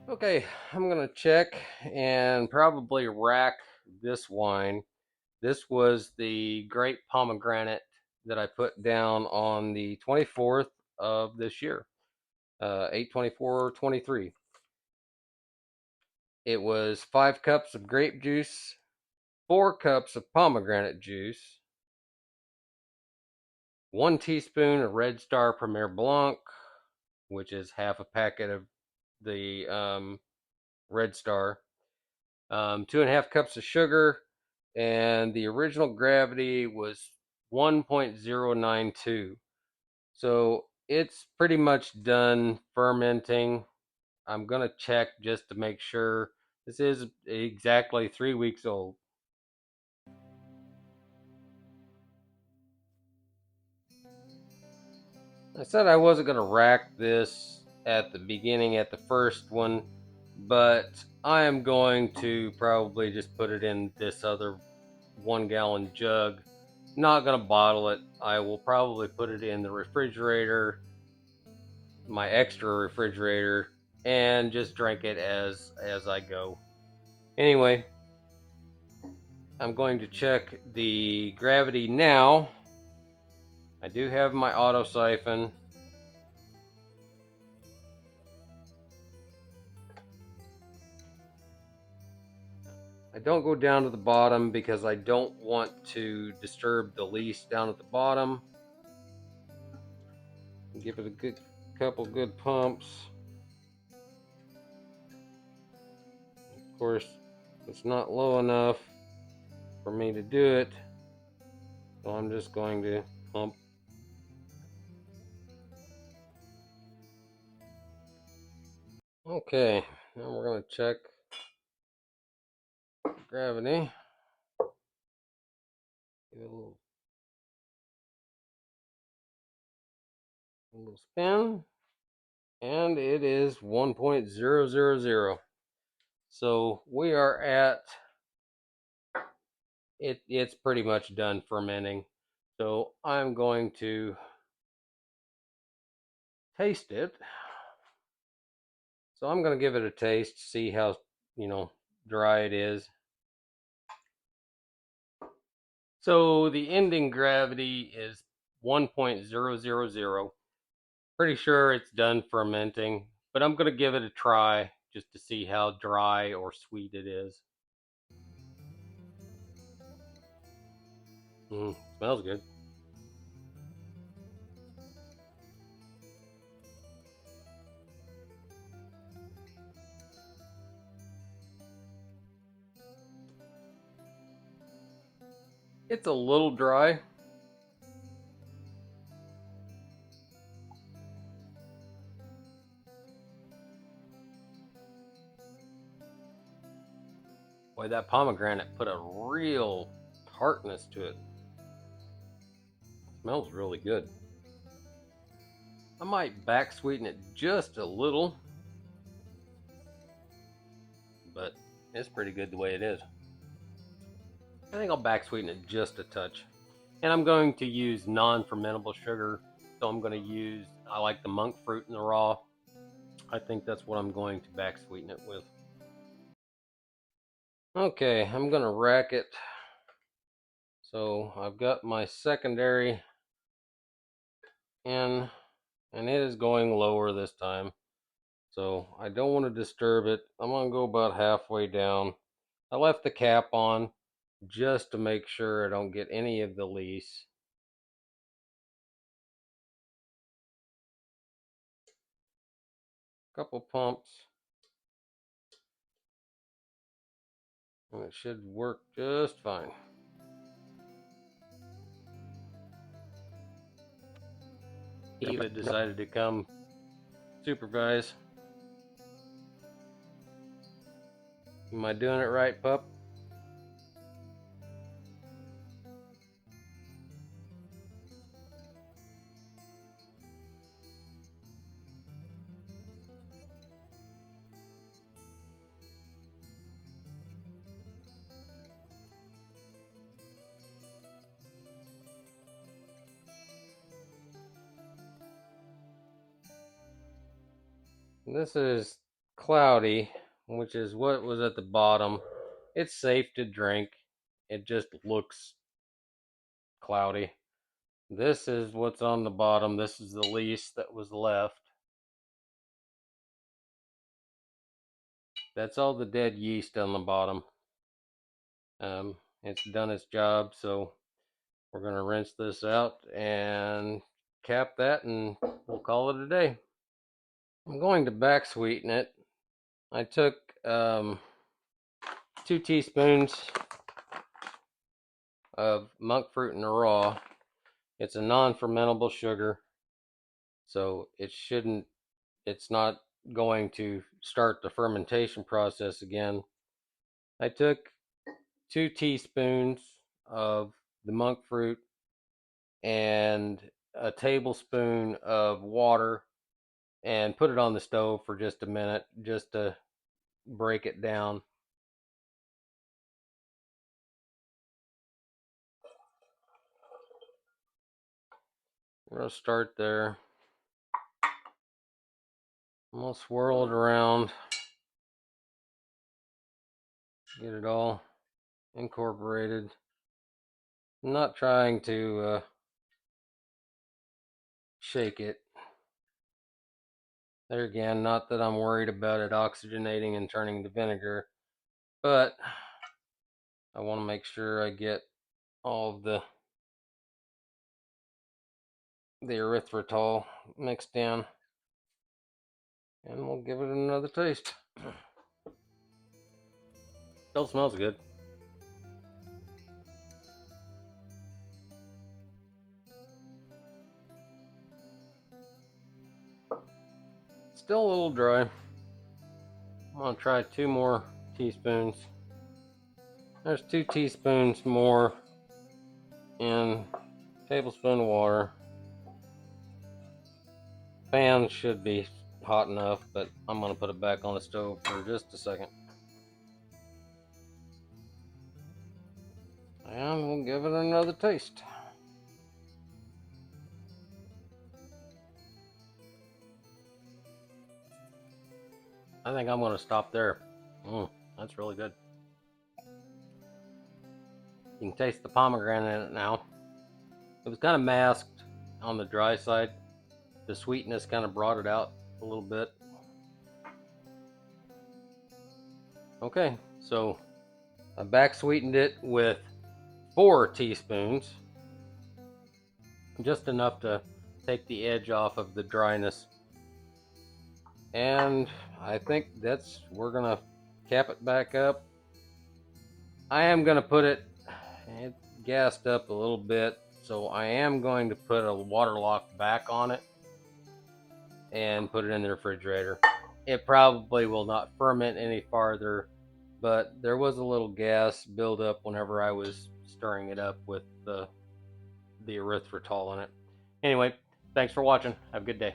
Okay, I'm gonna check and probably rack this wine. This was the grape pomegranate that I put down on the 24th of this year, 8/24/23. It was 5 cups of grape juice, 4 cups of pomegranate juice, 1 teaspoon of Red Star Premier Blanc, which is half a packet of the Red Star, 2.5 cups of sugar, and the original gravity was 1.092. So it's pretty much done fermenting. I'm gonna check just to make sure. This is exactly 3 weeks old. I said I wasn't gonna rack this at the beginning at the first one, but I am going to probably just put it in this other 1 gallon jug. Not gonna bottle it. I will probably put it in the refrigerator, my extra refrigerator, and just drink it as I go. Anyway, I'm going to check the gravity now. I do have my auto siphon. I don't go down to the bottom because I don't want to disturb the lease down at the bottom. Give it a good couple good pumps. Of course, it's not low enough for me to do it, so I'm just going to pump. Okay, now we're going to check gravity. Give it a little spin, and it is 1.000. So we are at it. It's pretty much done fermenting. So I'm going to taste it. So I'm going to give it a taste, see how, dry it is. So the ending gravity is 1.000. Pretty sure it's done fermenting, but I'm going to give it a try just to see how dry or sweet it is. Smells good. It's a little dry. Boy, that pomegranate put a real tartness to it. Smells really good. I might back sweeten it just a little, but it's pretty good the way it is. I think I'll back sweeten it just a touch. And I'm going to use non-fermentable sugar. So I'm going to use, I like the monk fruit in the raw. I think that's what I'm going to back sweeten it with. Okay, I'm going to rack it. So I've got my secondary in, and it is going lower this time. So I don't want to disturb it. I'm going to go about halfway down. I left the cap on just to make sure I don't get any of the lees. Couple pumps, and it should work just fine. Eva decided to come supervise. Am I doing it right, pup? This is cloudy, which is what was at the bottom. It's safe to drink. It just looks cloudy. This is what's on the bottom. This is the least that was left. That's all the dead yeast on the bottom. It's done its job, so we're going to rinse this out and cap that, and we'll call it a day. I'm going to back sweeten it. I took 2 teaspoons of monk fruit in the raw. It's a non-fermentable sugar, so it's not going to start the fermentation process again. I took 2 teaspoons of the monk fruit and a tablespoon of water and put it on the stove for just a minute just to break it down. We're going to start there. I'm going to swirl it around, get it all incorporated. I'm not trying to shake it. There again, not that I'm worried about it oxygenating and turning to vinegar, but I want to make sure I get all of the erythritol mixed in, and we'll give it another taste. Still smells good. Still a little dry. I'm gonna try 2 more teaspoons. There's 2 teaspoons more in a tablespoon of water. Pan should be hot enough, but I'm gonna put it back on the stove for just a second. And we'll give it another taste. I think I'm gonna stop there. That's really good. You can taste the pomegranate in it now. It was kind of masked on the dry side. The sweetness kind of brought it out a little bit. Okay, so I back sweetened it with 4 teaspoons, just enough to take the edge off of the dryness. And I think we're gonna cap it back up. I am gonna put it gassed up a little bit, so I am going to put a water lock back on it and put it in the refrigerator. It probably will not ferment any farther, but there was a little gas buildup whenever I was stirring it up with the erythritol in it. Anyway, thanks for watching. Have a good day.